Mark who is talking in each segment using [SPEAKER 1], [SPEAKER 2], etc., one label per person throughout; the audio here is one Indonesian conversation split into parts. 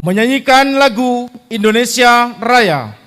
[SPEAKER 1] menyanyikan lagu Indonesia Raya.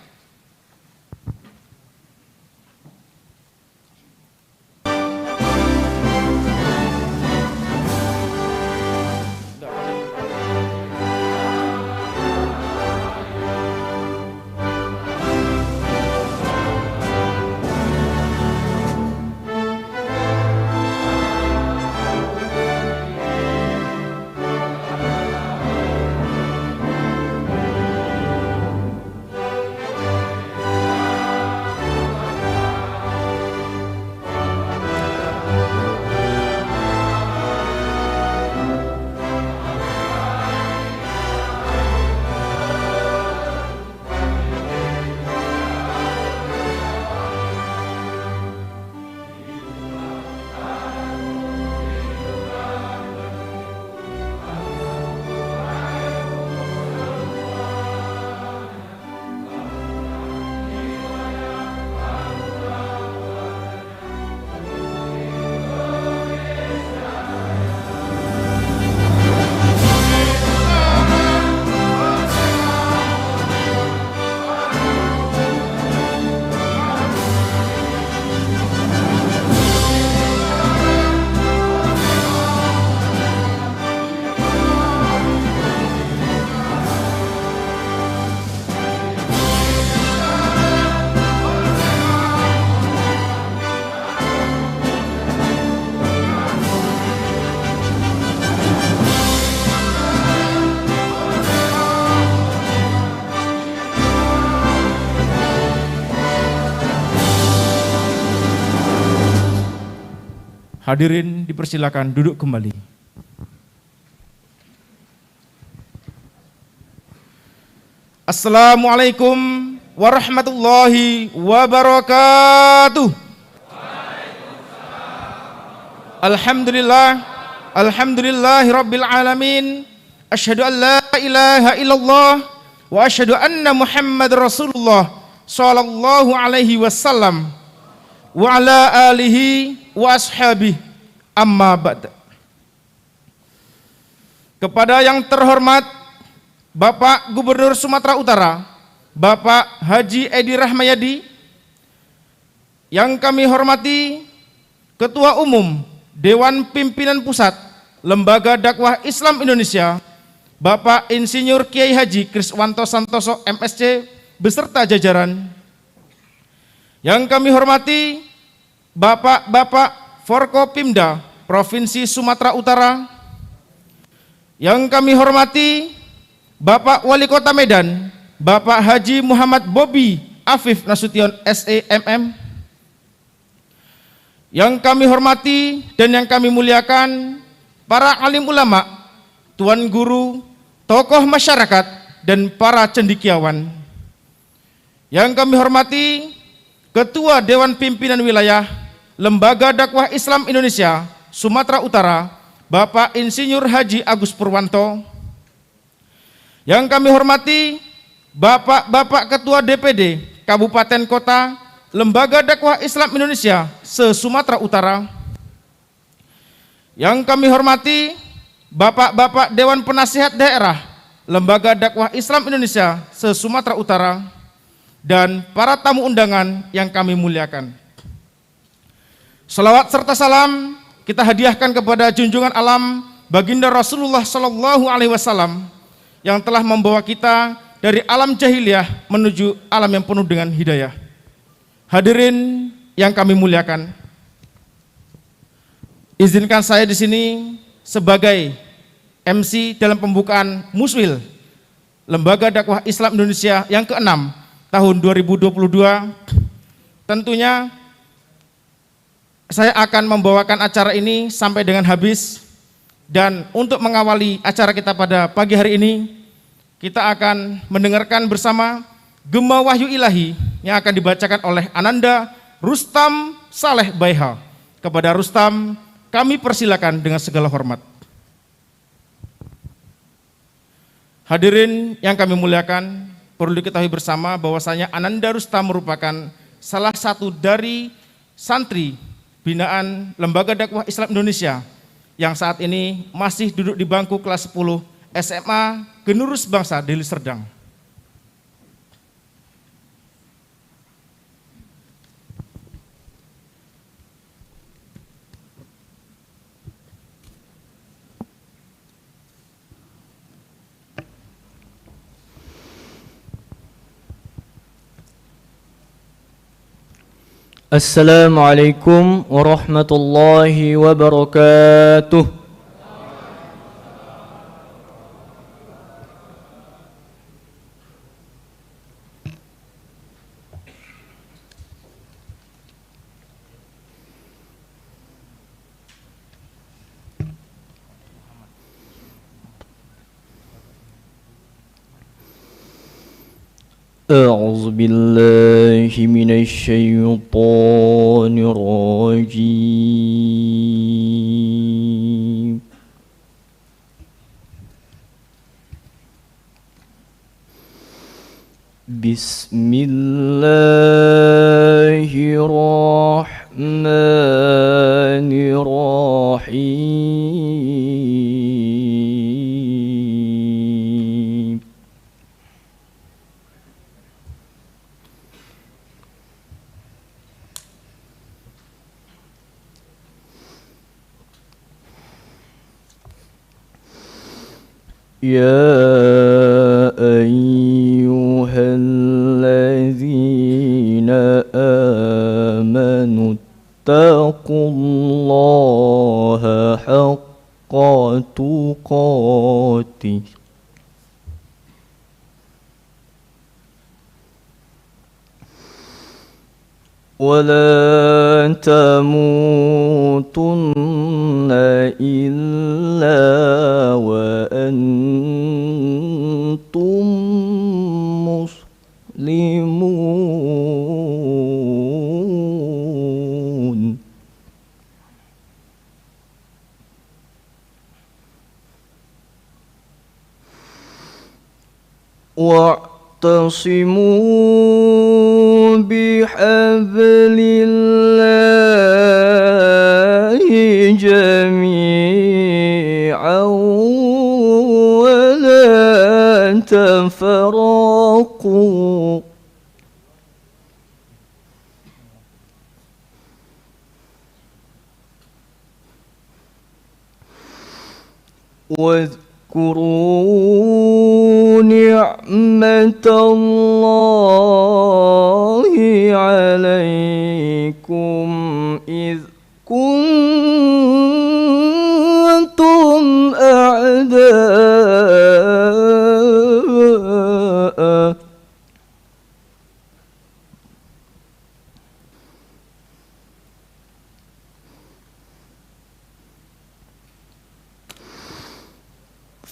[SPEAKER 1] Hadirin dipersilakan duduk kembali. Assalamualaikum warahmatullahi wabarakatuh. Alhamdulillahi rabbil alamin. Asyhadu an la ilaha illallah wa asyhadu anna Muhammadar Rasulullah sallallahu alaihi wasallam wa ala alihi wa ashabihi, amma ba'd. Kepada yang terhormat Bapak Gubernur Sumatera Utara, Bapak Haji Edi Rahmayadi, yang kami hormati Ketua Umum Dewan Pimpinan Pusat Lembaga Dakwah Islam Indonesia, Bapak Insinyur Kiai Haji Kriswanto Santoso MSc beserta jajaran, yang kami hormati Bapak-bapak Forkopimda Provinsi Sumatera Utara, yang kami hormati Bapak Wali Kota Medan, Bapak Haji Muhammad Bobi Afif Nasution SEMM, yang kami hormati dan yang kami muliakan para alim ulama, tuan guru, tokoh masyarakat, dan para cendekiawan, yang kami hormati Ketua Dewan Pimpinan Wilayah Lembaga Dakwah Islam Indonesia Sumatera Utara, Bapak Insinyur Haji Agus Purwanto, yang kami hormati Bapak-bapak Ketua DPD Kabupaten Kota Lembaga Dakwah Islam Indonesia se-Sumatera Utara, yang kami hormati Bapak-bapak Dewan Penasihat Daerah Lembaga Dakwah Islam Indonesia se-Sumatera Utara, dan para tamu undangan yang kami muliakan. Salawat serta salam kita hadiahkan kepada junjungan alam baginda Rasulullah Sallallahu Alaihi Wasallam yang telah membawa kita dari alam jahiliyah menuju alam yang penuh dengan hidayah. Hadirin yang kami muliakan, izinkan saya di sini sebagai MC dalam pembukaan Muswil Lembaga Dakwah Islam Indonesia yang ke-6 tahun 2022. Tentunya saya akan membawakan acara ini sampai dengan habis, dan untuk mengawali acara kita pada pagi hari ini, kita akan mendengarkan bersama Gema Wahyu Ilahi yang akan dibacakan oleh Ananda Rustam Saleh Baiha. Kepada Rustam kami persilakan dengan segala hormat. Hadirin yang kami muliakan, perlu diketahui bersama bahwasanya Ananda Rustam merupakan salah satu dari santri binaan Lembaga Dakwah Islam Indonesia yang saat ini masih duduk di bangku kelas 10 SMA Generus Bangsa Deli Serdang.
[SPEAKER 2] Assalamualaikum warahmatullahi wabarakatuh. أعوذ بالله من الشيطان الرجيم. بسم الله الرحمن الرحيم. يا أيها الذين آمنوا اتقوا الله حق تقاته ولا تموتن إلا وأنتم مسلمون. واعتصموا بحبل الله جميعا ولا تفرقوا. واذكروا نعمة الله عليكم إذ كنتم أعداء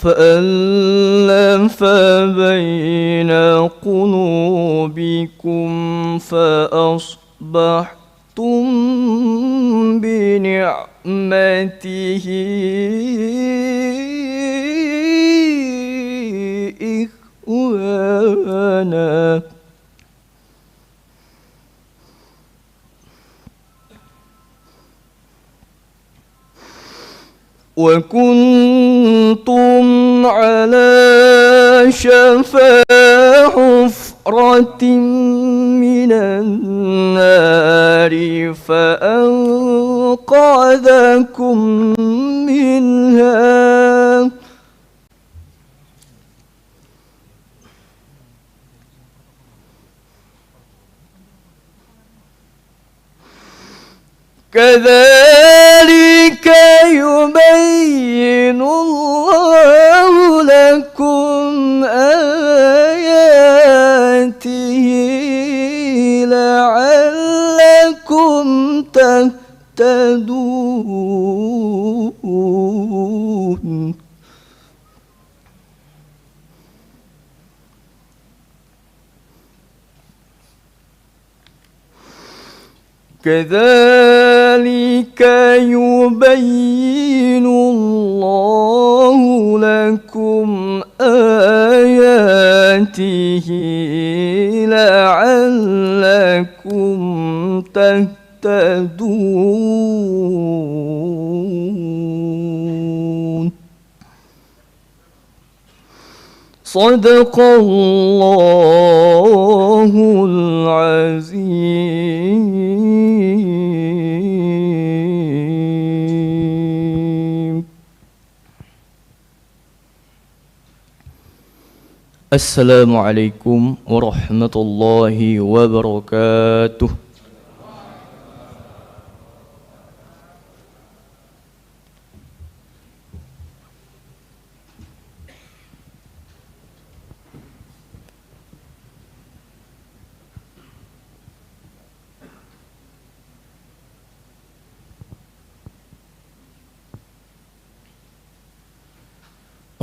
[SPEAKER 2] فألف بين قلوبكم فأصبحتم بنعمته إخوانا وكنتم على شفا حفرة من النار فأنقذكم منها كذلك يبين الله لكم آياته لعلكم تهتدون. كذلك يبين الله لكم آياته لعلكم تهتدون. صدق الله العظيم. السلام عليكم ورحمة الله وبركاته.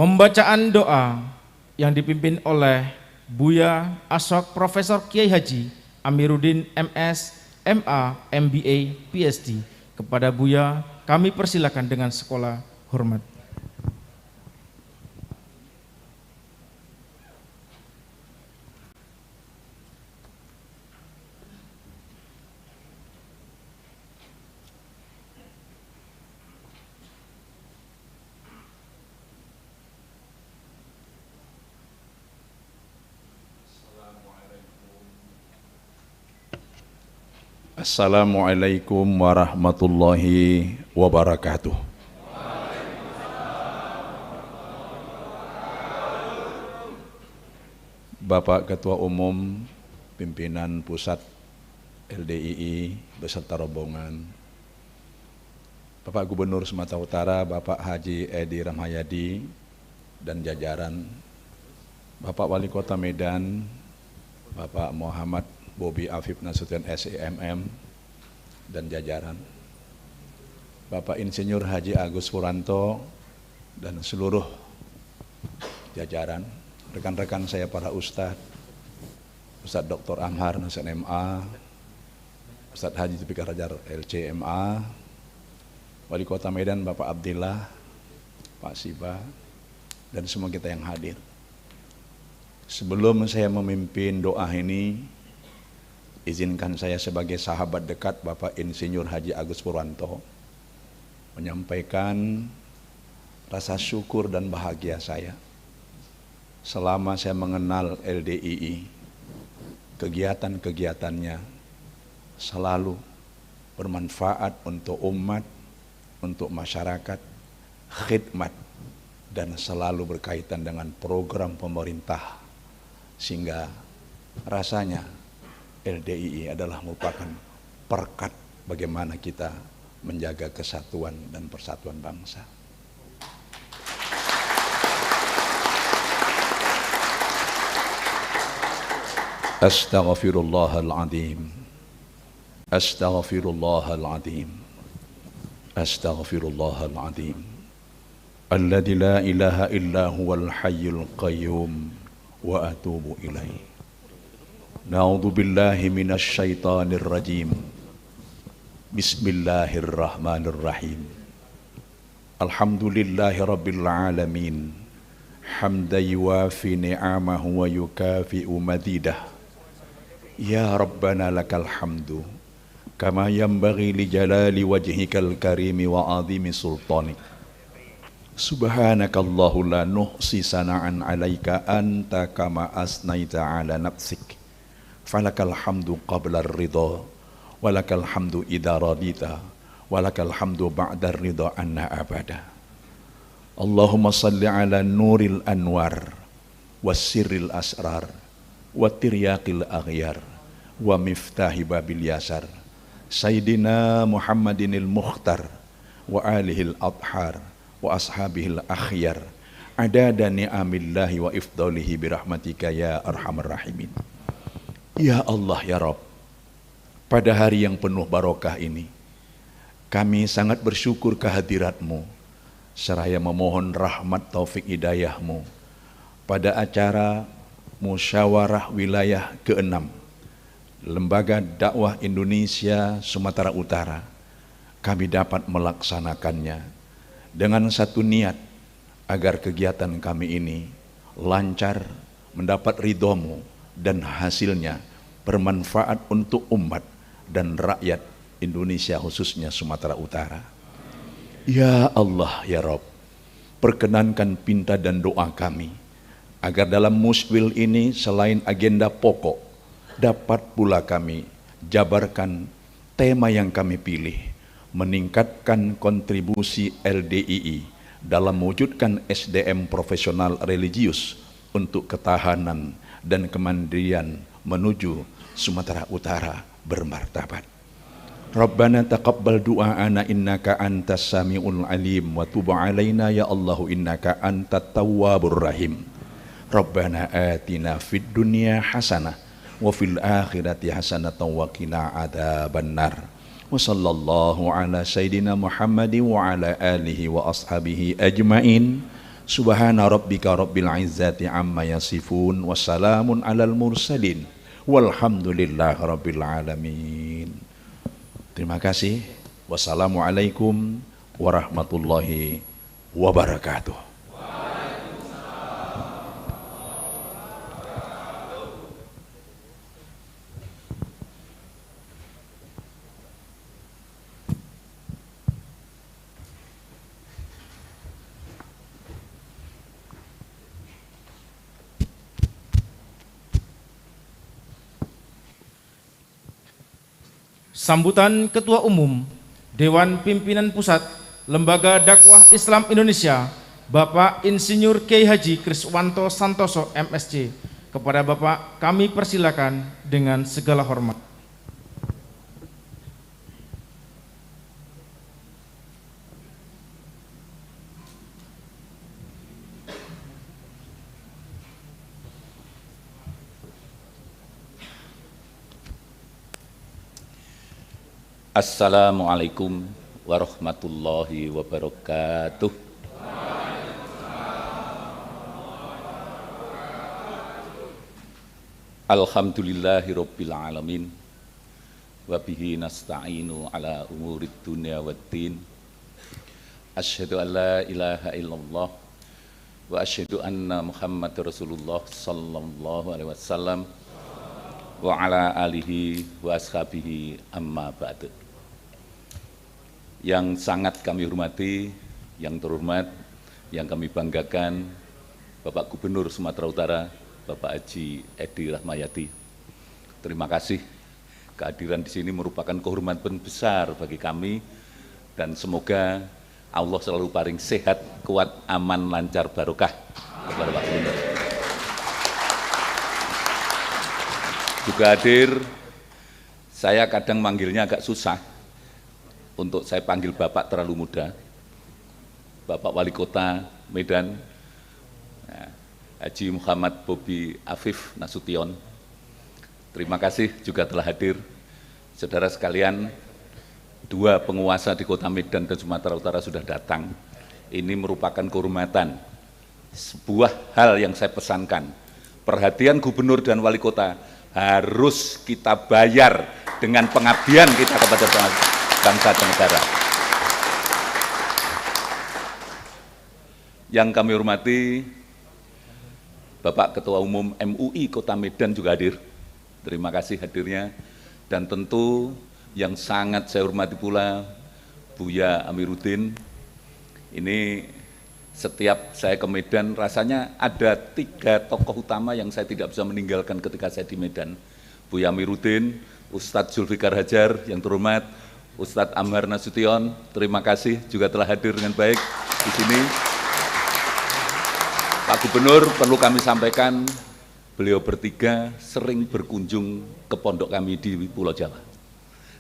[SPEAKER 1] Pembacaan doa yang dipimpin oleh Buya Asok Profesor Kiai Haji Amiruddin MS, MA, MBA, PhD. Kepada Buya kami persilakan dengan sekolah hormat.
[SPEAKER 3] Assalamualaikum warahmatullahi wabarakatuh. Bapak Ketua Umum Pimpinan Pusat LDII beserta rombongan, Bapak Gubernur Sumatera Utara Bapak Haji Edi Rahmayadi dan jajaran, Bapak Wali Kota Medan Bapak Muhammad Bobi Afif Nasution SEMM dan jajaran, Bapak Insinyur Haji Agus Puranto dan seluruh jajaran, rekan-rekan saya para Ustadz Dr. Amhar Nasen MA, Ustadz Haji Zulfikar Hajar LCMA, Wali Kota Medan Bapak Abdillah, Pak Siba, dan semua kita yang hadir. Sebelum saya memimpin doa ini, izinkan saya sebagai sahabat dekat Bapak Insinyur Haji Agus Purwanto menyampaikan rasa syukur dan bahagia saya selama saya mengenal LDII. Kegiatan-kegiatannya selalu bermanfaat untuk umat, untuk masyarakat, khidmat, dan selalu berkaitan dengan program pemerintah, sehingga rasanya LDII adalah merupakan perkat bagaimana kita menjaga kesatuan dan persatuan bangsa. Astaghfirullahaladzim, astaghfirullahaladzim, astaghfirullahaladzim. Alladzi la ilaha illa huwal hayyul qayyum wa atubu ilaih. Na'udzu billahi minasy syaithanir rajim. Bismillahirrahmanirrahim. Alhamdulillahi rabbil alamin. Hamdan yuwafi ni'amahu wa yukafi'u madidah. Ya Rabbana lakal hamdu kama yanbaghi li jalali wajhikal karimi wa azimi sultanik. Subhanakallahu la nuhsi sana'an 'alaika anta kama asnaita 'ala nafsik. Falakal hamdu qabla ar-ridha walakal hamdu idza radita walakal hamdu ba'da ar-ridha anna abada. Allahumma salli 'ala nuril anwar was sirril asrar wa tiryaqil aghyar wa miftahi babil yasar Sayyidina Muhammadinil Mukhtar wa alihil adhar wa ashabihil akhyar adada ni'amillahi wa ifdalihi birahmatika ya arhamar rahimin. Ya Allah ya Rabb, pada hari yang penuh barokah ini kami sangat bersyukur kehadirat-Mu seraya memohon rahmat taufik hidayah-Mu pada acara Musyawarah Wilayah ke-6 Lembaga Dakwah Indonesia Sumatera Utara. Kami dapat melaksanakannya dengan satu niat agar kegiatan kami ini lancar, mendapat ridho-Mu dan hasilnya bermanfaat untuk umat dan rakyat Indonesia khususnya Sumatera Utara. Ya Allah ya Rabb, perkenankan pinta dan doa kami agar dalam muswil ini selain agenda pokok, dapat pula kami jabarkan tema yang kami pilih, meningkatkan kontribusi LDII dalam mewujudkan SDM profesional religius untuk ketahanan dan kemandirian menuju Sumatera Utara bermartabat. Rabbana taqabbal du'aana innaka antas sami'ul alim wa tub alaina ya Allahu innaka antat tawwabur rahim. Rabbana atina fid dunya hasanah wa fil akhirati hasanatan wa qina adzabannar. Wa sallallahu ala sayyidina Muhammadin wa ala alihi wa ashabihi ajmain. Subhana rabbika rabbil izzati amma yasifun wa salamun alal mursalin walhamdulillahi rabbil alamin. Terima kasih. Wassalamualaikum warahmatullahi wabarakatuh.
[SPEAKER 1] Sambutan Ketua Umum Dewan Pimpinan Pusat Lembaga Dakwah Islam Indonesia, Bapak Insinyur Kiai Haji Kriswanto Santoso MSc. Kepada Bapak kami persilakan dengan segala hormat.
[SPEAKER 4] Assalamualaikum warahmatullahi wabarakatuh. Alhamdulillahirabbil alamin wa bihi nasta'inu ala umurid dunya waddin. Asyhadu an la ilaha illallah wa asyhadu anna Muhammadar Rasulullah sallallahu alaihi wasallam wa ala alihi wa ashabihi amma ba'du. Yang sangat kami hormati, yang terhormat, yang kami banggakan, Bapak Gubernur Sumatera Utara, Bapak Haji Edi Rahmayadi. Terima kasih, kehadiran di sini merupakan kehormatan besar bagi kami, dan semoga Allah selalu paling sehat, kuat, aman, lancar, barokah kepada Pak Gubernur. Juga hadir, saya kadang manggilnya agak susah, untuk saya panggil Bapak terlalu muda, Bapak Wali Kota Medan, Haji Muhammad Bobi Afif Nasution. Terima kasih juga telah hadir. Saudara sekalian, dua penguasa di Kota Medan dan Sumatera Utara sudah datang. Ini merupakan kehormatan, sebuah hal yang saya pesankan. Perhatian Gubernur dan Wali Kota harus kita bayar dengan pengabdian kita kepada bangsa dan negara. Yang kami hormati, Bapak Ketua Umum MUI Kota Medan juga hadir. Terima kasih hadirnya. Dan tentu yang sangat saya hormati pula Buya Amiruddin. Ini setiap saya ke Medan, rasanya ada 3 tokoh utama yang saya tidak bisa meninggalkan ketika saya di Medan. Buya Amiruddin, Ustadz Zulfikar Hajar yang terhormat, Ustadz Amhar Nasution, terima kasih juga telah hadir dengan baik di sini. Pak Gubernur, perlu kami sampaikan, beliau bertiga sering berkunjung ke pondok kami di Pulau Jawa.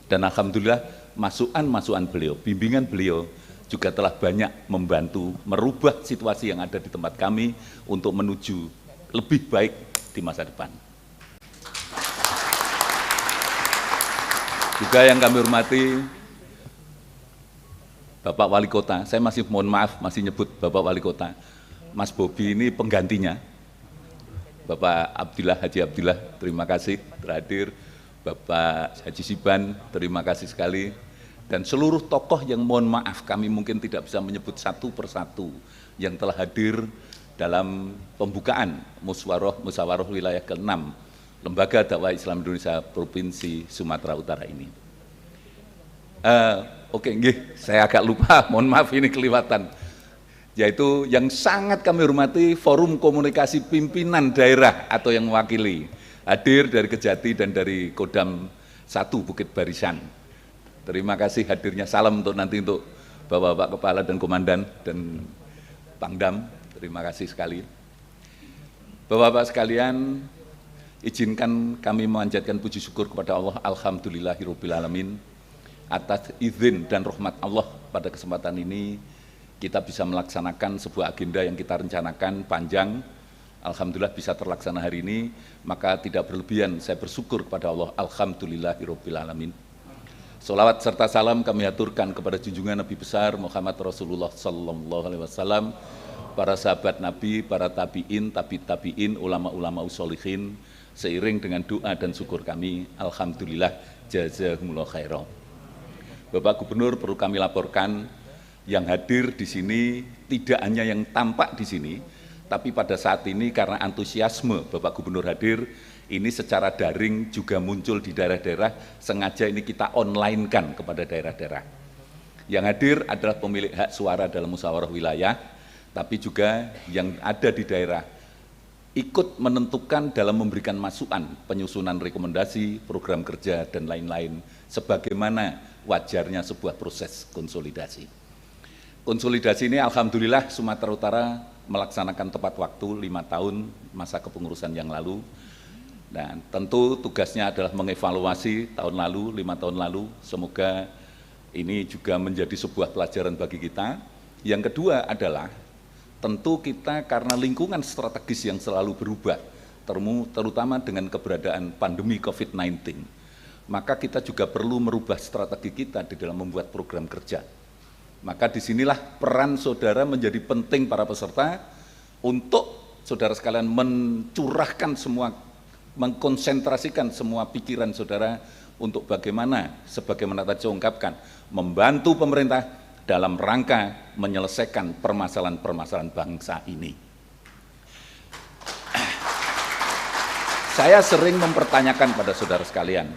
[SPEAKER 4] Dan alhamdulillah masukan-masukan beliau, bimbingan beliau juga telah banyak membantu merubah situasi yang ada di tempat kami untuk menuju lebih baik di masa depan. Juga yang kami hormati Bapak Wali Kota, saya masih mohon maaf masih nyebut Bapak Wali Kota, Mas Bobi ini penggantinya, Bapak Abdillah, Haji Abdillah, terima kasih terhadir. Bapak Haji Siban, terima kasih sekali. Dan seluruh tokoh yang mohon maaf kami mungkin tidak bisa menyebut satu persatu yang telah hadir dalam pembukaan musyawarah wilayah ke-6 Lembaga Dakwah Islam Indonesia Provinsi Sumatera Utara ini. Oke, saya agak lupa, mohon maaf ini kelewatan. yaitu yang sangat kami hormati Forum Komunikasi Pimpinan Daerah atau yang mewakili, hadir dari Kejati dan dari Kodam 1 Bukit Barisan. Terima kasih hadirnya, salam untuk nanti untuk Bapak-Bapak Kepala dan Komandan dan Pangdam, terima kasih sekali. Bapak-Bapak sekalian, izinkan kami memanjatkan puji syukur kepada Allah, alhamdulillahirrabbilalamin, atas izin dan rahmat Allah pada kesempatan ini kita bisa melaksanakan sebuah agenda yang kita rencanakan panjang. Alhamdulillah bisa terlaksana hari ini, maka tidak berlebihan saya bersyukur kepada Allah, alhamdulillahirrabbilalamin. Sholawat serta salam kami aturkan kepada junjungan Nabi besar Muhammad Rasulullah Sallallahu Alaihi Wasallam, para sahabat Nabi, para tabiin, tabiin, ulama-ulama usholihin, seiring dengan doa dan syukur kami, alhamdulillah, jazakumullah khairan. Bapak Gubernur, perlu kami laporkan, yang hadir di sini tidak hanya yang tampak di sini, tapi pada saat ini karena antusiasme Bapak Gubernur hadir, ini secara daring juga muncul di daerah-daerah, sengaja ini kita online-kan kepada daerah-daerah. Yang hadir adalah pemilik hak suara dalam musyawarah wilayah, tapi juga yang ada di daerah ikut menentukan dalam memberikan masukan, penyusunan rekomendasi, program kerja, dan lain-lain, sebagaimana wajarnya sebuah proses konsolidasi. Konsolidasi ini alhamdulillah Sumatera Utara melaksanakan tepat waktu 5 tahun masa kepengurusan yang lalu, dan tentu tugasnya adalah mengevaluasi tahun lalu, 5 tahun lalu, semoga ini juga menjadi sebuah pelajaran bagi kita. Yang kedua adalah tentu kita karena lingkungan strategis yang selalu berubah, terutama dengan keberadaan pandemi COVID-19, maka kita juga perlu merubah strategi kita di dalam membuat program kerja. Maka disinilah peran saudara menjadi penting, para peserta, untuk saudara sekalian mencurahkan semua, mengkonsentrasikan semua pikiran saudara untuk bagaimana, sebagaimana tadi saya ungkapkan, membantu pemerintah dalam rangka menyelesaikan permasalahan-permasalahan bangsa ini. Saya sering mempertanyakan pada saudara sekalian,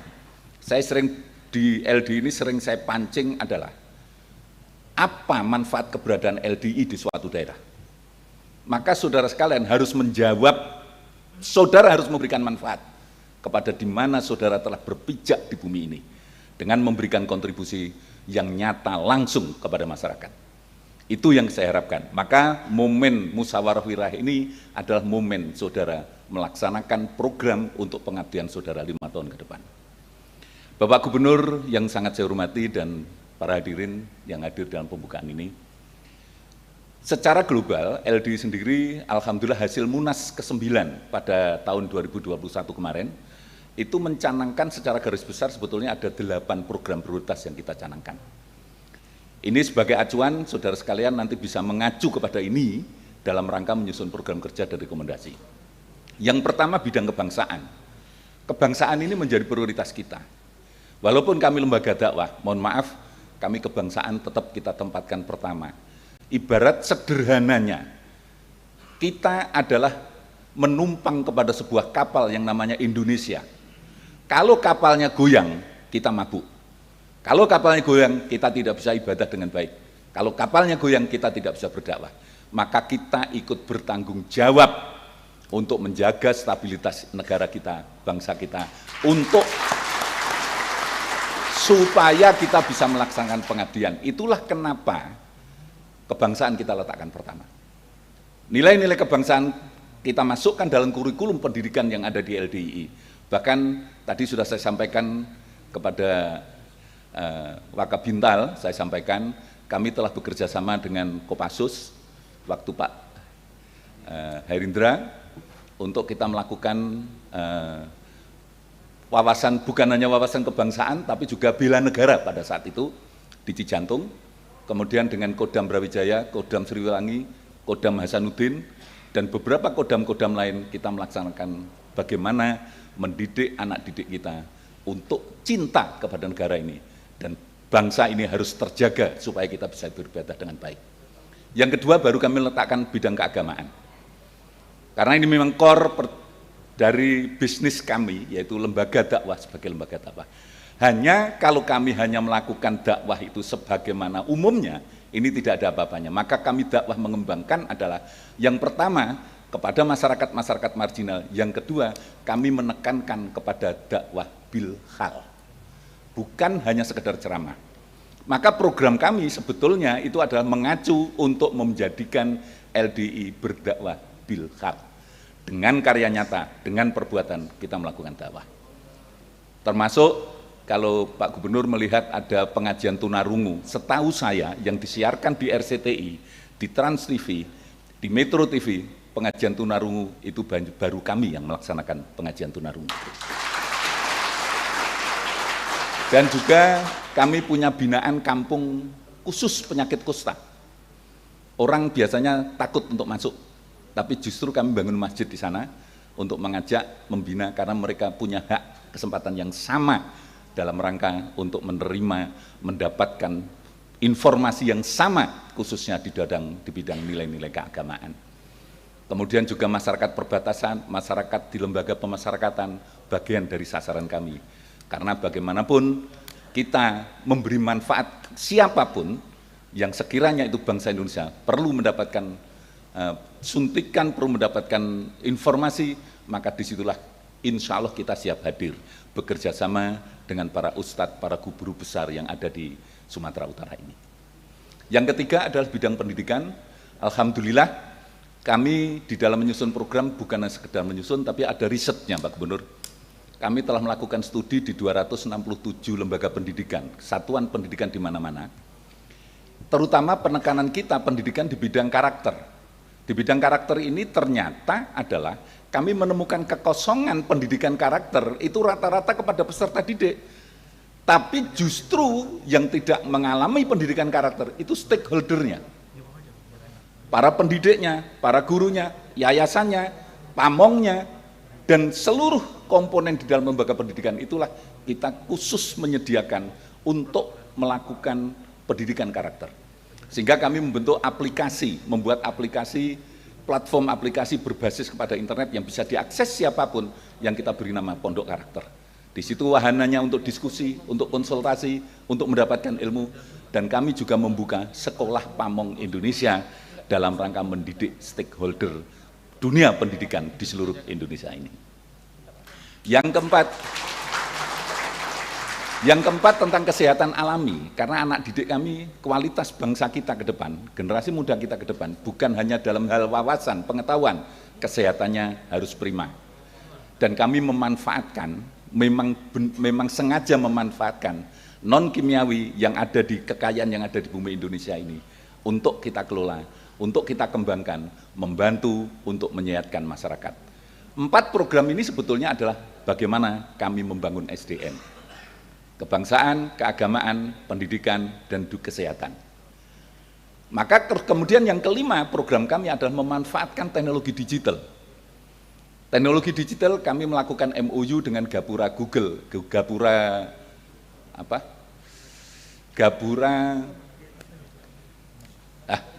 [SPEAKER 4] saya sering di LDI ini sering saya pancing adalah, apa manfaat keberadaan LDI di suatu daerah? Maka saudara sekalian harus menjawab, saudara harus memberikan manfaat kepada di mana saudara telah berpijak di bumi ini dengan memberikan kontribusi yang nyata langsung kepada masyarakat. Itu yang saya harapkan. Maka momen musyawarah wilayah ini adalah momen saudara melaksanakan program untuk pengabdian saudara 5 tahun ke depan. Bapak Gubernur yang sangat saya hormati dan para hadirin yang hadir dalam pembukaan ini, secara global LDI sendiri alhamdulillah hasil Munas ke-9 pada tahun 2021 kemarin itu mencanangkan secara garis besar sebetulnya ada 8 program prioritas yang kita canangkan. Ini sebagai acuan saudara sekalian nanti bisa mengacu kepada ini dalam rangka menyusun program kerja dan rekomendasi. Yang pertama bidang kebangsaan. Kebangsaan ini menjadi prioritas kita. Walaupun kami lembaga dakwah, mohon maaf, kami kebangsaan tetap kita tempatkan pertama. Ibarat sederhananya, kita adalah menumpang kepada sebuah kapal yang namanya Indonesia. Kalau kapalnya goyang, kita mabuk. Kalau kapalnya goyang, kita tidak bisa ibadah dengan baik. Kalau kapalnya goyang, kita tidak bisa berdakwah. Maka kita ikut bertanggung jawab untuk menjaga stabilitas negara kita, bangsa kita, untuk supaya kita bisa melaksanakan pengabdian. Itulah kenapa kebangsaan kita letakkan pertama. Nilai-nilai kebangsaan kita masukkan dalam kurikulum pendidikan yang ada di LDII. Bahkan tadi sudah saya sampaikan kepada Wakabintal, saya sampaikan kami telah bekerja sama dengan Kopassus waktu Pak Herindra untuk kita melakukan wawasan, bukan hanya wawasan kebangsaan, tapi juga bela negara pada saat itu di Cijantung, kemudian dengan Kodam Brawijaya, Kodam Sriwangi, Kodam Hasanuddin, dan beberapa kodam-kodam lain kita melaksanakan bagaimana mendidik anak didik kita untuk cinta kepada negara ini, dan bangsa ini harus terjaga supaya kita bisa beribadah dengan baik. Yang kedua baru kami letakkan bidang keagamaan, karena ini memang core dari bisnis kami, yaitu lembaga dakwah sebagai lembaga dakwah. Hanya kalau kami hanya melakukan dakwah itu sebagaimana umumnya, ini tidak ada apa-apanya. Maka kami dakwah mengembangkan adalah yang pertama kepada masyarakat-masyarakat marginal, yang kedua kami menekankan kepada dakwah bil hal, bukan hanya sekedar ceramah. Maka program kami sebetulnya itu adalah mengacu untuk menjadikan LDI berdakwah bil hal. Dengan karya nyata, dengan perbuatan kita melakukan dakwah. Termasuk kalau Pak Gubernur melihat ada pengajian tunarungu, setahu saya yang disiarkan di RCTI, di Trans TV, di Metro TV, pengajian tunarungu itu baru kami yang melaksanakan pengajian tunarungu. Dan juga kami punya binaan kampung khusus penyakit kusta. Orang biasanya takut untuk masuk, tapi justru kami bangun masjid di sana untuk mengajak, membina, karena mereka punya hak kesempatan yang sama dalam rangka untuk menerima, mendapatkan informasi yang sama, khususnya di bidang nilai-nilai keagamaan. Kemudian juga masyarakat perbatasan, masyarakat di lembaga pemasyarakatan, bagian dari sasaran kami. Karena bagaimanapun kita memberi manfaat siapapun yang sekiranya itu bangsa Indonesia perlu mendapatkan suntikan, perlu mendapatkan informasi, maka disitulah insya Allah kita siap hadir, bekerja sama dengan para ustadz, para guru besar yang ada di Sumatera Utara ini. Yang ketiga adalah bidang pendidikan. Alhamdulillah kami di dalam menyusun program bukan hanya sekedar menyusun, tapi ada risetnya Pak Gubernur. Kami telah melakukan studi di 267 lembaga pendidikan, satuan pendidikan di mana-mana. Terutama penekanan kita pendidikan di bidang karakter. Di bidang karakter ini ternyata adalah kami menemukan kekosongan pendidikan karakter itu rata-rata kepada peserta didik. Tapi justru yang tidak mengalami pendidikan karakter itu stakeholdernya. Para pendidiknya, para gurunya, yayasannya, pamongnya, dan seluruh komponen di dalam lembaga pendidikan itulah kita khusus menyediakan untuk melakukan pendidikan karakter. Sehingga kami membentuk aplikasi, membuat aplikasi, platform aplikasi berbasis kepada internet yang bisa diakses siapapun yang kita beri nama Pondok Karakter. Di situ wahananya untuk diskusi, untuk konsultasi, untuk mendapatkan ilmu, dan kami juga membuka sekolah pamong Indonesia dalam rangka mendidik stakeholder dunia pendidikan di seluruh Indonesia ini. Yang keempat tentang kesehatan alami, karena anak didik kami, kualitas bangsa kita ke depan, generasi muda kita ke depan, bukan hanya dalam hal wawasan, pengetahuan, kesehatannya harus prima. Dan kami memanfaatkan, memang sengaja memanfaatkan non-kimiawi yang ada di kekayaan yang ada di bumi Indonesia ini, untuk kita kelola, untuk kita kembangkan, membantu untuk menyehatkan masyarakat. 4 program ini sebetulnya adalah bagaimana kami membangun SDM. Kebangsaan, keagamaan, pendidikan, dan kesehatan. Maka kemudian yang kelima program kami adalah memanfaatkan teknologi digital. Teknologi digital kami melakukan MOU dengan Gapura Google,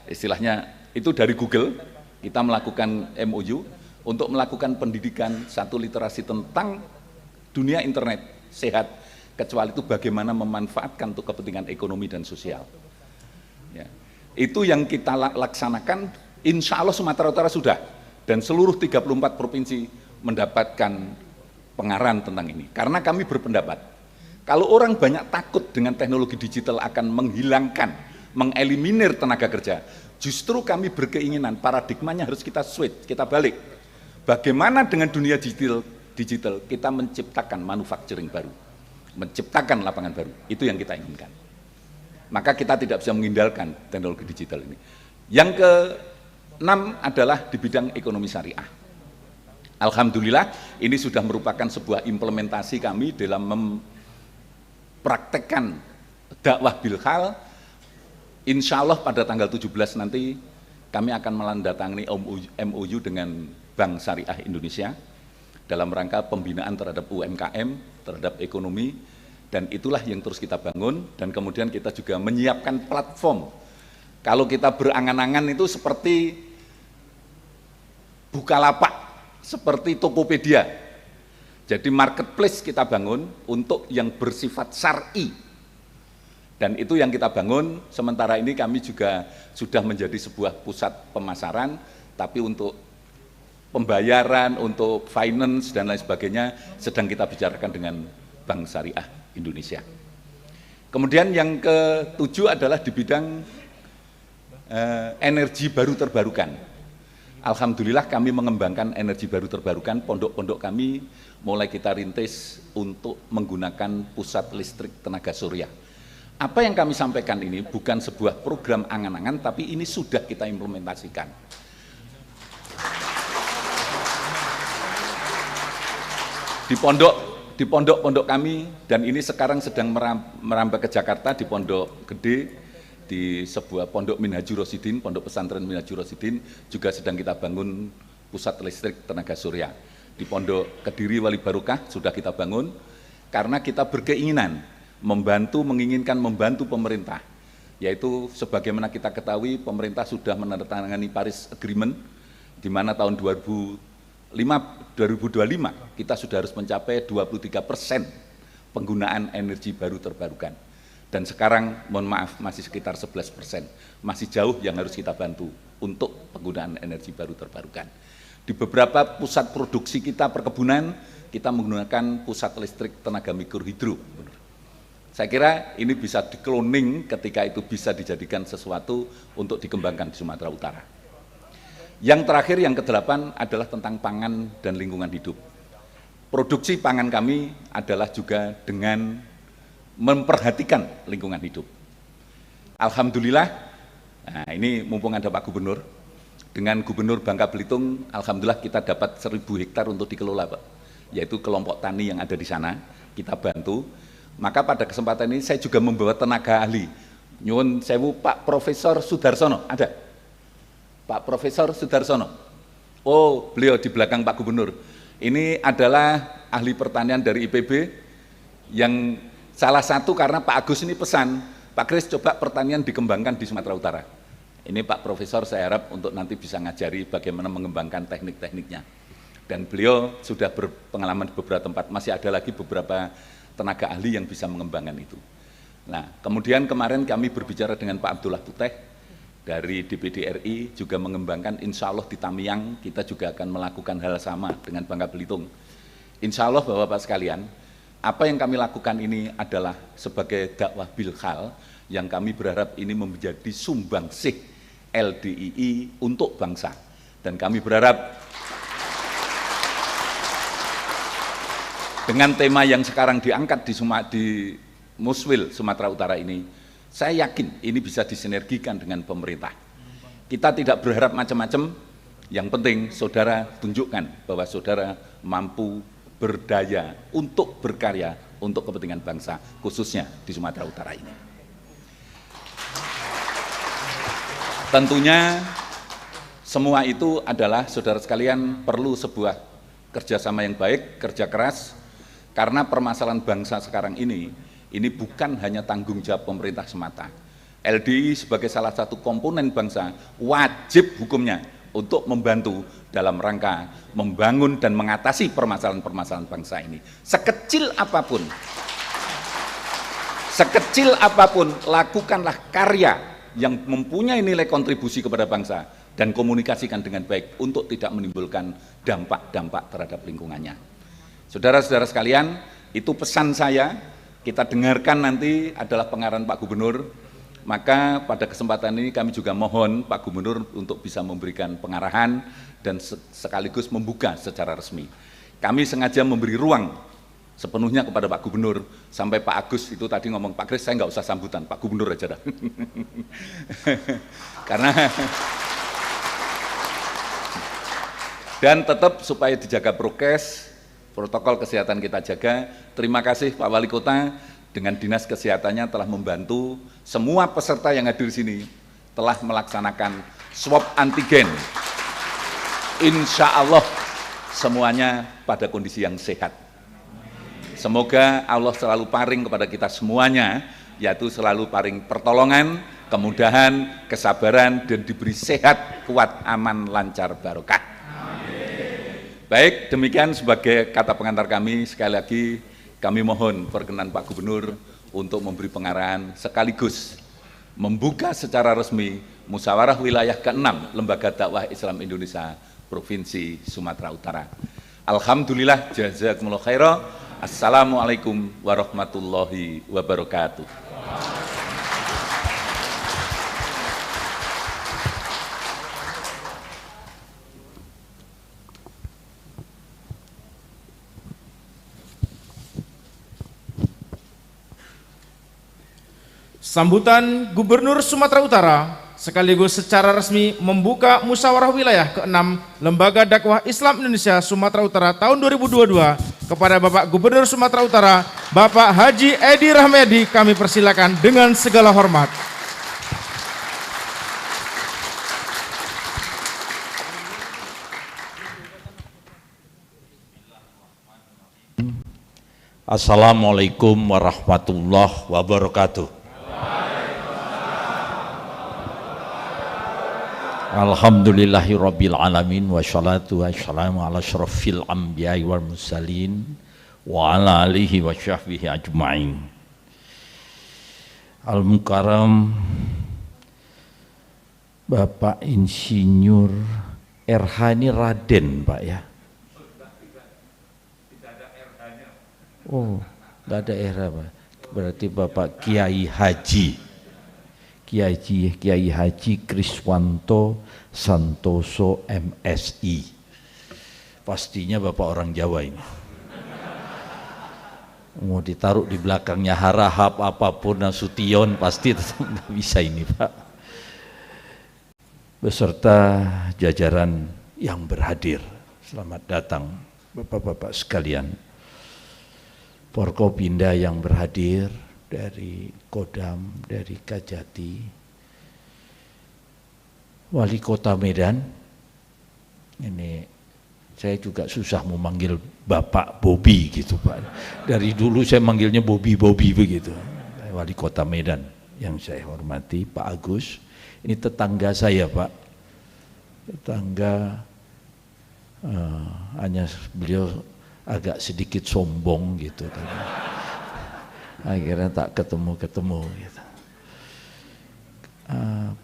[SPEAKER 4] istilahnya itu dari Google, kita melakukan MOU untuk melakukan pendidikan satu literasi tentang dunia internet sehat, kecuali itu bagaimana memanfaatkan untuk kepentingan ekonomi dan sosial. Ya. Itu yang kita laksanakan, insya Allah Sumatera Utara sudah, dan seluruh 34 provinsi mendapatkan pengarahan tentang ini. Karena kami berpendapat, kalau orang banyak takut dengan teknologi digital akan menghilangkan, mengeliminir tenaga kerja, justru kami berkeinginan paradigmanya harus kita switch, kita balik. Bagaimana dengan dunia digital kita menciptakan manufacturing baru, menciptakan lapangan baru, itu yang kita inginkan. Maka kita tidak bisa menghindarkan teknologi digital ini. Yang ke-6 adalah di bidang ekonomi syariah. Alhamdulillah ini sudah merupakan sebuah implementasi kami dalam mempraktekkan dakwah bil hal. Insya Allah pada tanggal 17 nanti kami akan menandatangani MOU dengan Bank Syariah Indonesia dalam rangka pembinaan terhadap UMKM, terhadap ekonomi, dan itulah yang terus kita bangun. Dan kemudian kita juga menyiapkan platform. Kalau kita berangan-angan itu seperti Bukalapak, seperti Tokopedia. Jadi marketplace kita bangun untuk yang bersifat syar'i. Dan itu yang kita bangun. Sementara ini kami juga sudah menjadi sebuah pusat pemasaran, tapi untuk pembayaran, untuk finance dan lain sebagainya sedang kita bicarakan dengan Bank Syariah Indonesia. Kemudian yang ketujuh adalah di bidang energi baru terbarukan. Alhamdulillah kami mengembangkan energi baru terbarukan, pondok-pondok kami mulai kita rintis untuk menggunakan pusat listrik tenaga surya. Apa yang kami sampaikan ini bukan sebuah program angan-angan, tapi ini sudah kita implementasikan. Di pondok-pondok kami, dan ini sekarang sedang merambah ke Jakarta, di Pondok Gede, di sebuah pondok Minhajur Rosidin, pondok pesantren Minhajur Rosidin, juga sedang kita bangun pusat listrik tenaga surya. Di Pondok Kediri Wali Barokah sudah kita bangun, karena kita berkeinginan menginginkan membantu pemerintah, yaitu sebagaimana kita ketahui pemerintah sudah menandatangani Paris Agreement, di mana tahun 2025 kita sudah harus mencapai 23% penggunaan energi baru terbarukan. Dan sekarang mohon maaf masih sekitar 11%, masih jauh yang harus kita bantu untuk penggunaan energi baru terbarukan. Di beberapa pusat produksi kita perkebunan, kita menggunakan pusat listrik tenaga mikrohidro. Saya kira ini bisa di-cloning ketika itu bisa dijadikan sesuatu untuk dikembangkan di Sumatera Utara. Yang terakhir, yang ke-8 adalah tentang pangan dan lingkungan hidup. Produksi pangan kami adalah juga dengan memperhatikan lingkungan hidup. Alhamdulillah, nah ini mumpung ada Pak Gubernur, dengan Gubernur Bangka Belitung, alhamdulillah kita dapat 1.000 hektar untuk dikelola, Pak, yaitu kelompok tani yang ada di sana, kita bantu. Maka pada kesempatan ini saya juga membawa tenaga ahli. Nyuwun sewu Pak Profesor Sudarsono, ada? Pak Profesor Sudarsono. Oh, beliau di belakang Pak Gubernur. Ini adalah ahli pertanian dari IPB yang salah satu karena Pak Agus ini pesan, Pak Kris coba pertanian dikembangkan di Sumatera Utara. Ini Pak Profesor saya harap untuk nanti bisa ngajari bagaimana mengembangkan teknik-tekniknya. Dan beliau sudah berpengalaman di beberapa tempat, masih ada lagi beberapa tenaga ahli yang bisa mengembangkan itu. Nah, kemudian kemarin kami berbicara dengan Pak Abdullah Puteh dari DPD RI, juga mengembangkan, insya Allah di Tamiang kita juga akan melakukan hal sama dengan Bangka Belitung. Insya Allah Bapak-Bapak sekalian, apa yang kami lakukan ini adalah sebagai dakwah bilhal yang kami berharap ini menjadi sumbangsih LDII untuk bangsa. Dan kami berharap dengan tema yang sekarang diangkat di Muswil Sumatera Utara ini, saya yakin ini bisa disinergikan dengan pemerintah. Kita tidak berharap macam-macam, yang penting saudara tunjukkan bahwa saudara mampu berdaya untuk berkarya untuk kepentingan bangsa, khususnya di Sumatera Utara ini. Tentunya semua itu adalah saudara sekalian perlu sebuah kerjasama yang baik, kerja keras. Karena permasalahan bangsa sekarang ini bukan hanya tanggung jawab pemerintah semata. LDI sebagai salah satu komponen bangsa wajib hukumnya untuk membantu dalam rangka membangun dan mengatasi permasalahan-permasalahan bangsa ini. Sekecil apapun, lakukanlah karya yang mempunyai nilai kontribusi kepada bangsa dan komunikasikan dengan baik untuk tidak menimbulkan dampak-dampak terhadap lingkungannya. Saudara-saudara sekalian, itu pesan saya, kita dengarkan nanti adalah pengarahan Pak Gubernur, maka pada kesempatan ini kami juga mohon Pak Gubernur untuk bisa memberikan pengarahan dan sekaligus membuka secara resmi. Kami sengaja memberi ruang sepenuhnya kepada Pak Gubernur, sampai Pak Agus itu tadi ngomong, Pak Kris saya nggak usah sambutan, Pak Gubernur aja dah. Karena dan tetap supaya dijaga prokes, protokol kesehatan kita jaga. Terima kasih Pak Wali Kota dengan Dinas Kesehatannya telah membantu semua peserta yang hadir di sini telah melaksanakan swab antigen. Insya Allah semuanya pada kondisi yang sehat. Semoga Allah selalu paring kepada kita semuanya, yaitu selalu paring pertolongan, kemudahan, kesabaran, dan diberi sehat, kuat, aman, lancar, barokah. Baik, demikian sebagai kata pengantar kami. Sekali lagi kami mohon perkenan Pak Gubernur untuk memberi pengarahan sekaligus membuka secara resmi musyawarah wilayah ke-6 Lembaga Dakwah Islam Indonesia Provinsi Sumatera Utara. Alhamdulillah, jazakumullah khairan. Assalamualaikum warahmatullahi wabarakatuh.
[SPEAKER 1] Sambutan Gubernur Sumatera Utara sekaligus secara resmi membuka musyawarah wilayah ke-6 Lembaga Dakwah Islam Indonesia Sumatera Utara tahun 2022 kepada Bapak Gubernur Sumatera Utara, Bapak Haji Edi Rahmayadi, kami persilakan dengan segala hormat.
[SPEAKER 5] Assalamualaikum warahmatullahi wabarakatuh. Alhamdulillahi rabbil alamin wassalatu wassalamu ala asyrafil anbiya'i wal mursalin wa ala alihi wa sahbihi ajma'in. Al-Mukarram Bapak Insinyur RH ini Raden, Pak ya? Oh, nggak ada RH, Pak. Berarti Bapak Kiai Haji Kiai Haji Kriswanto Santoso MSI. Pastinya Bapak orang Jawa ini. Mau ditaruh di belakangnya Harahap apapun Nasution pasti tetap nggak bisa ini, Pak. Beserta jajaran yang berhadir, selamat datang Bapak-bapak sekalian. Forkopimda yang berhadir dari Kodam, dari Kajati, Wali Kota Medan. Ini saya juga susah memanggil Bapak Bobi gitu, Pak. Dari dulu saya manggilnya Bobi begitu. Wali Kota Medan yang saya hormati, Pak Agus. Ini tetangga saya, Pak. Tetangga, hanya beliau agak sedikit sombong gitu. Akhirnya tak ketemu gitu.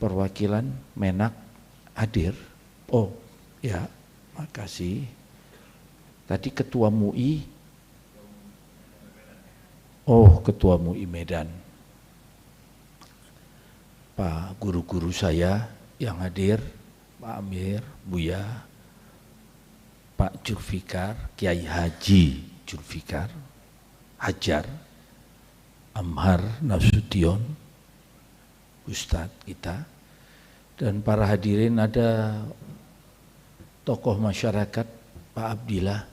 [SPEAKER 5] Perwakilan Menak hadir. Oh ya, makasih. Tadi Ketua MUI. Oh, Ketua MUI Medan. Pak guru-guru saya yang hadir, Pak Amir, Buya, Pak Julfikar, Kiai Haji Julfikar, Hajar, Amhar Nasution, Ustadz kita, dan para hadirin ada tokoh masyarakat, Pak Abdillah,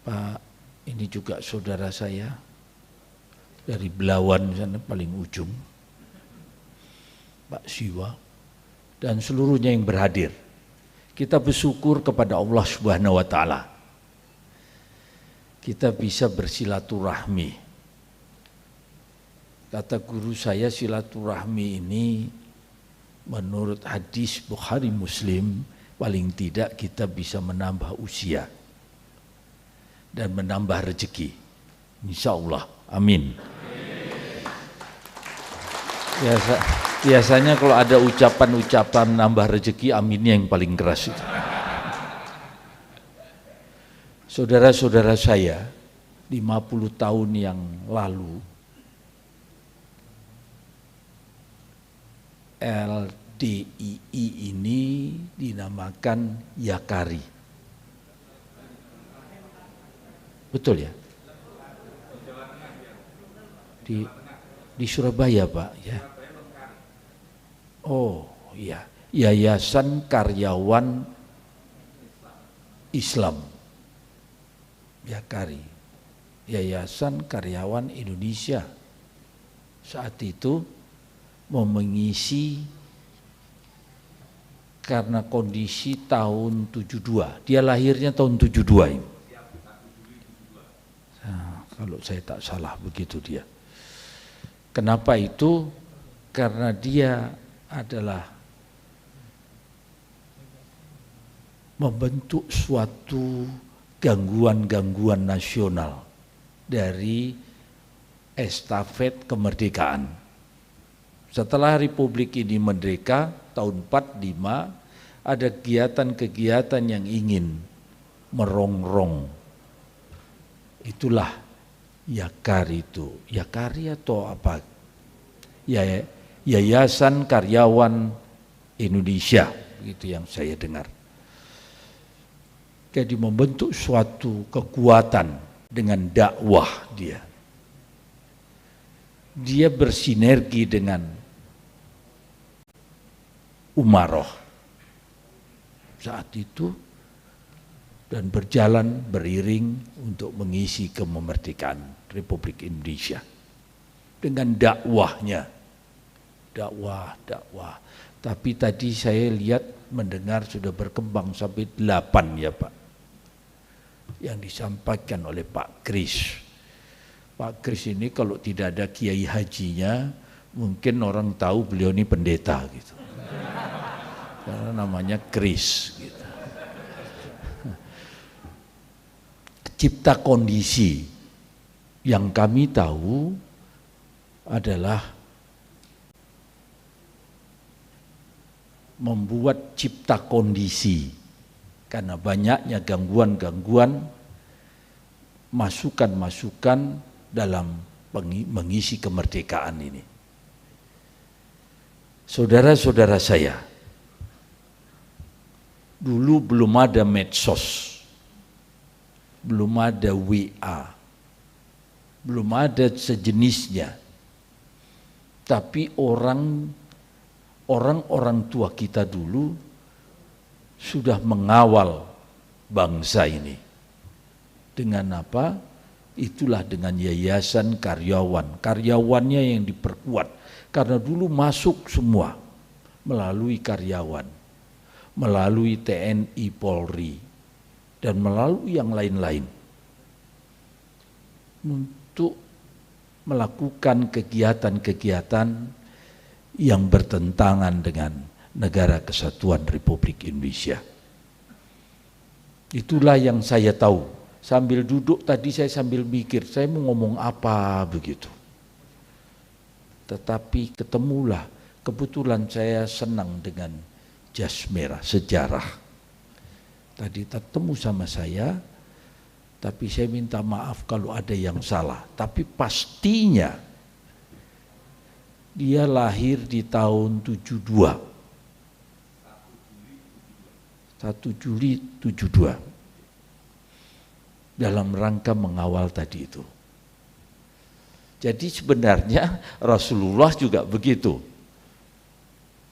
[SPEAKER 5] Pak ini juga saudara saya dari Belawan sana paling ujung, Pak Siwa, dan seluruhnya yang berhadir. Kita bersyukur kepada Allah Subhanahu wa Ta'ala. Kita bisa bersilaturahmi. Kata guru saya, silaturahmi ini menurut hadis Bukhari Muslim, paling tidak kita bisa menambah usia dan menambah rezeki. Insya Allah, amin. Biasanya kalau ada ucapan-ucapan nambah rezeki, aminnya yang paling keras itu. Saudara-saudara saya, 50 tahun yang lalu, LDII ini dinamakan Yakari. Betul ya? Di Surabaya, Pak ya. Oh iya, Yayasan Karyawan Islam Yakari, Yayasan Karyawan Indonesia. Saat itu mau mengisi karena kondisi tahun 72. Dia lahirnya tahun 72 ini. Nah, kalau saya tak salah begitu dia. Kenapa itu? Karena dia adalah membentuk suatu gangguan-gangguan nasional dari estafet kemerdekaan. Setelah Republik ini merdeka tahun 45, ada kegiatan-kegiatan yang ingin merongrong. Itulah Yakari itu. Yakari atau apa? Ya, Yayasan Karyawan Indonesia, itu yang saya dengar. Jadi membentuk suatu kekuatan dengan dakwah dia. Dia bersinergi dengan Umaroh saat itu dan berjalan beriring untuk mengisi kemerdekaan Republik Indonesia dengan dakwahnya. Dakwah. Tapi tadi saya lihat mendengar sudah berkembang sampai 8 ya Pak, yang disampaikan oleh Pak Kris. Pak Kris ini kalau tidak ada kiai hajinya, mungkin orang tahu beliau ini pendeta gitu. Karena namanya Kris gitu. Cipta kondisi yang kami tahu adalah membuat cipta kondisi karena banyaknya gangguan-gangguan, masukan-masukan dalam mengisi kemerdekaan ini. Saudara-saudara saya, dulu belum ada medsos, belum ada WA, belum ada sejenisnya. Tapi orang-orang tua kita dulu sudah mengawal bangsa ini. Dengan apa? Itulah dengan yayasan karyawan. Karyawannya yang diperkuat. Karena dulu masuk semua melalui karyawan, melalui TNI Polri, dan melalui yang lain-lain. Untuk melakukan kegiatan-kegiatan yang bertentangan dengan Negara Kesatuan Republik Indonesia. Itulah yang saya tahu. Sambil duduk tadi saya sambil mikir, saya mau ngomong apa begitu. Tetapi ketemulah, kebetulan saya senang dengan jas merah, sejarah. Tadi ketemu sama saya, tapi saya minta maaf kalau ada yang salah. Tapi pastinya dia lahir di tahun 72. 1 Juli 72. Dalam rangka mengawal tadi itu. Jadi sebenarnya Rasulullah juga begitu.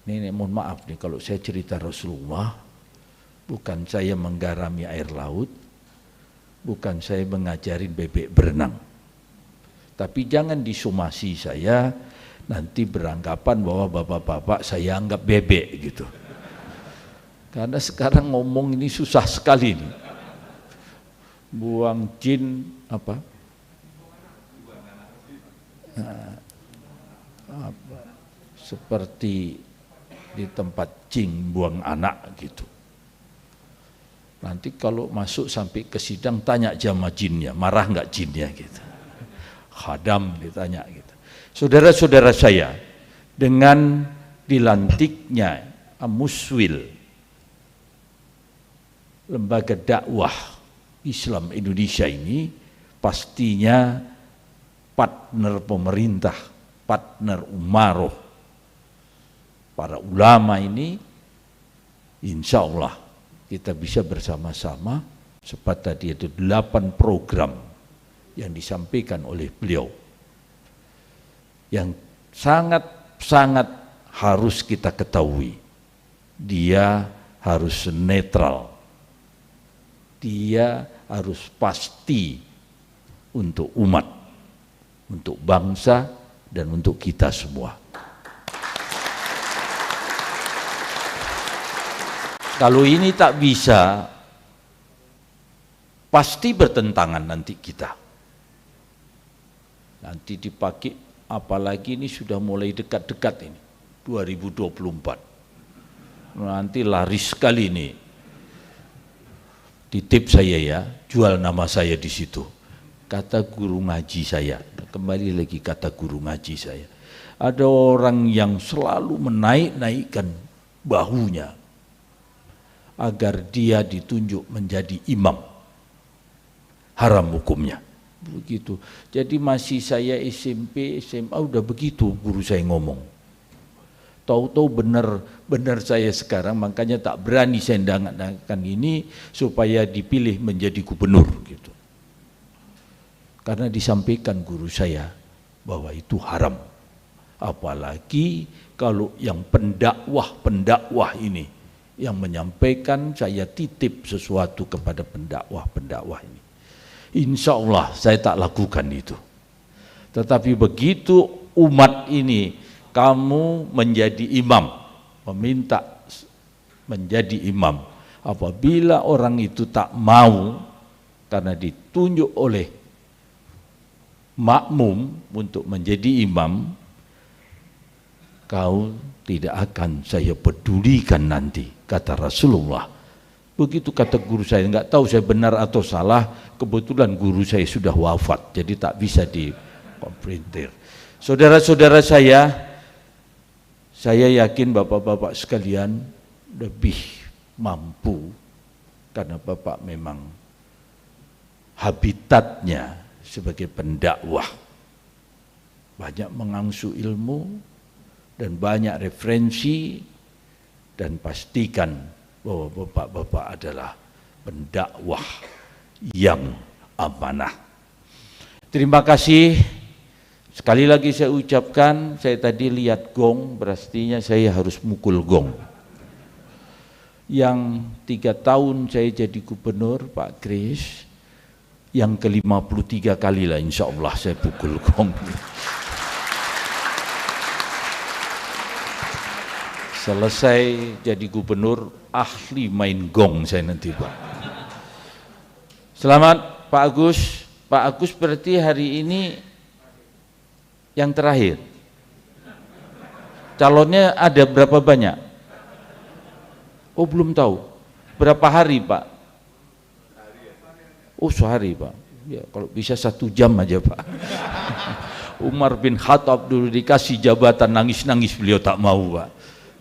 [SPEAKER 5] Ini mohon maaf nih kalau saya cerita Rasulullah, bukan saya menggarami air laut, bukan saya mengajarin bebek berenang. Tapi jangan disomasi saya, nanti beranggapan bahwa bapak-bapak saya anggap bebek gitu. Karena sekarang ngomong ini susah sekali nih. Buang jin apa? Seperti di tempat cing buang anak gitu. Nanti kalau masuk sampai ke sidang tanya sama jinnya, marah nggak jinnya gitu. Khadam ditanya gitu. Saudara-saudara saya, dengan dilantiknya Muswil, lembaga dakwah Islam Indonesia ini, pastinya partner pemerintah, partner Umaroh, para ulama ini, insya Allah kita bisa bersama-sama, seperti tadi itu 8 program yang disampaikan oleh beliau, yang sangat-sangat harus kita ketahui, dia harus netral, dia harus pasti untuk umat, untuk bangsa, dan untuk kita semua. Kalau ini tak bisa, pasti bertentangan nanti kita. Nanti dipakai, apalagi ini sudah mulai dekat-dekat ini, 2024. Nanti laris sekali ini. Titip saya ya, jual nama saya di situ. kata guru ngaji saya, kembali lagi kata guru ngaji saya, ada orang yang selalu menaik-naikkan bahunya agar dia ditunjuk menjadi imam, haram hukumnya. Begitu. Jadi masih saya SMP, SMA udah begitu guru saya ngomong. Tahu-tahu benar saya sekarang, makanya tak berani saya ndangkan ini supaya dipilih menjadi gubernur gitu. Karena disampaikan guru saya bahwa itu haram. Apalagi kalau yang pendakwah ini yang menyampaikan, saya titip sesuatu kepada pendakwah ini. Insya Allah saya tak lakukan itu. Tetapi begitu umat ini, kamu menjadi imam, meminta menjadi imam, apabila orang itu tak mau karena ditunjuk oleh makmum untuk menjadi imam, kau tidak akan saya pedulikan nanti, kata Rasulullah. Begitu kata guru saya, enggak tahu saya benar atau salah, kebetulan guru saya sudah wafat, jadi tak bisa dikomprintir. Saudara-saudara saya yakin bapak-bapak sekalian lebih mampu, karena bapak memang habitatnya sebagai pendakwah, banyak mengangsu ilmu dan banyak referensi, dan pastikan bahwa bapak-bapak adalah pendakwah yang amanah. Terima kasih. Sekali lagi saya ucapkan, saya tadi lihat gong, berarti saya harus mukul gong. Yang 3 tahun saya jadi gubernur, Pak Kris, yang ke-53 kali lah insya Allah saya pukul gong. Selesai jadi gubernur, ahli main gong saya nanti, Pak. Selamat Pak Agus. Pak Agus berarti hari ini yang terakhir. Calonnya ada berapa banyak? Oh belum tahu. Berapa hari Pak? Oh sehari Pak. Ya, kalau bisa 1 jam aja Pak. Umar bin Khattab dulu dikasih jabatan, nangis-nangis beliau tak mau Pak.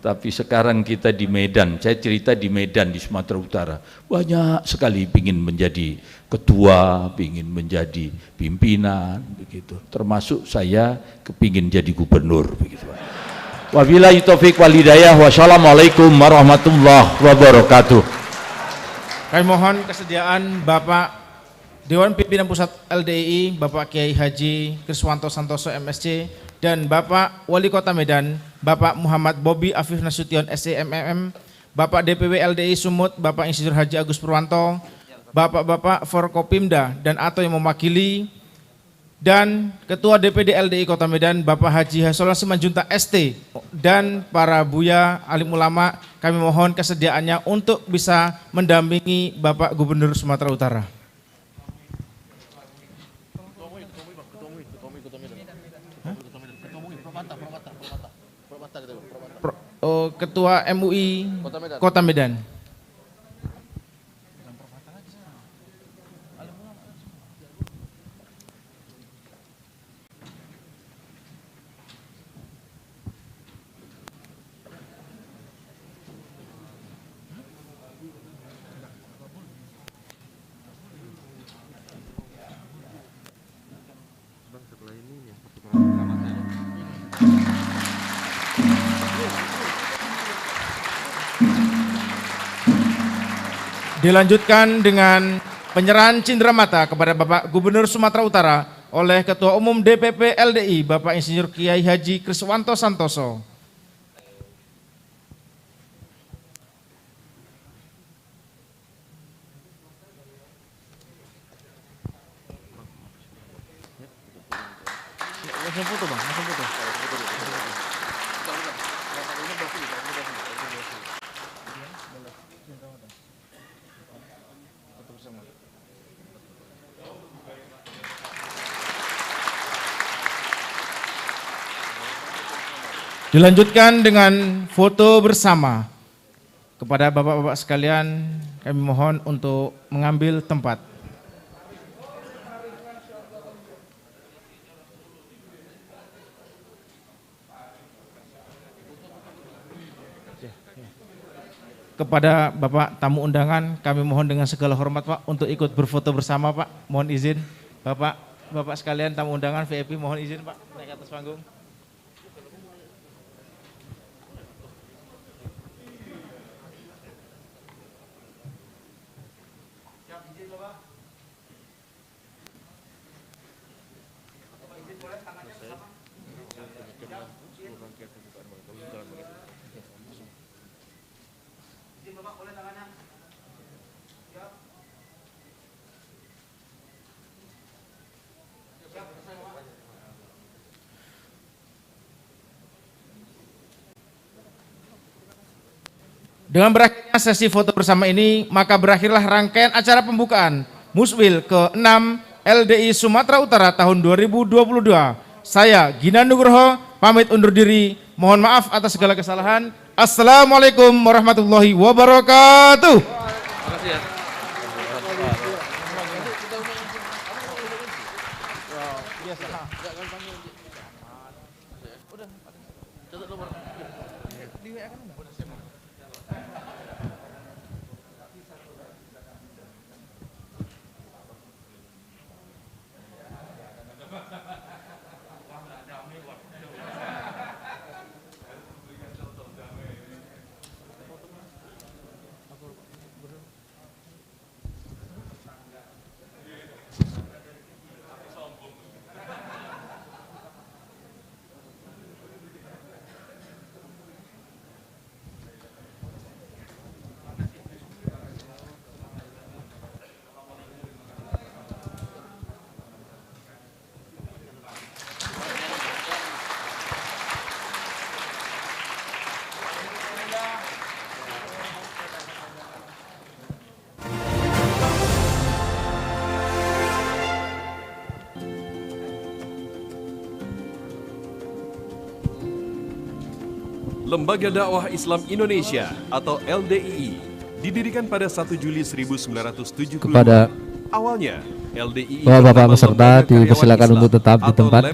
[SPEAKER 5] Tapi sekarang kita di Medan, saya cerita di Medan di Sumatera Utara, banyak sekali ingin menjadi ketua, ingin menjadi pimpinan, begitu. Termasuk saya kepingin jadi gubernur, begitu. Wabillahi taufiq wal hidayah. Wassalamualaikum warahmatullahi wabarakatuh.
[SPEAKER 1] Kami mohon kesediaan Bapak Dewan Pimpinan Pusat LDII, Bapak Kiai Haji Kriswanto Santoso MSc, dan Bapak Wali Kota Medan, Bapak Muhammad Bobi Afif Nasution SCMMM, Bapak DPW LDI Sumut, Bapak Insinyur Haji Agus Purwanto, Bapak-Bapak Forkopimda dan atau yang mewakili, dan Ketua DPD LDI Kota Medan, Bapak Haji Hasolan Simanjuntak ST, dan para buya, alim ulama, kami mohon kesediaannya untuk bisa mendampingi Bapak Gubernur Sumatera Utara. Ketua MUI Kota Medan. Dilanjutkan dengan penyerahan cindramata kepada Bapak Gubernur Sumatera Utara oleh Ketua Umum DPP LDI Bapak Insinyur Kiai Haji Kriswanto Santoso. Dilanjutkan dengan foto bersama. Kepada bapak-bapak sekalian, kami mohon untuk mengambil tempat. kepada Bapak tamu undangan, kami mohon dengan segala hormat Pak untuk ikut berfoto bersama Pak. Mohon izin Bapak sekalian tamu undangan VIP, mohon izin Pak naik ke atas panggung. Dengan berakhirnya sesi foto bersama ini, maka berakhirlah rangkaian acara pembukaan Muswil ke-6 LDI Sumatera Utara tahun 2022. Saya Gina Nugroho pamit undur diri. Mohon maaf atas segala kesalahan. Assalamualaikum warahmatullahi wabarakatuh.
[SPEAKER 6] Lembaga Dakwah Islam Indonesia atau LDII didirikan pada 1 Juli 1972.
[SPEAKER 7] Kepada
[SPEAKER 6] awalnya LDII
[SPEAKER 7] Bapak-bapak peserta dipersilakan untuk tetap di tempat.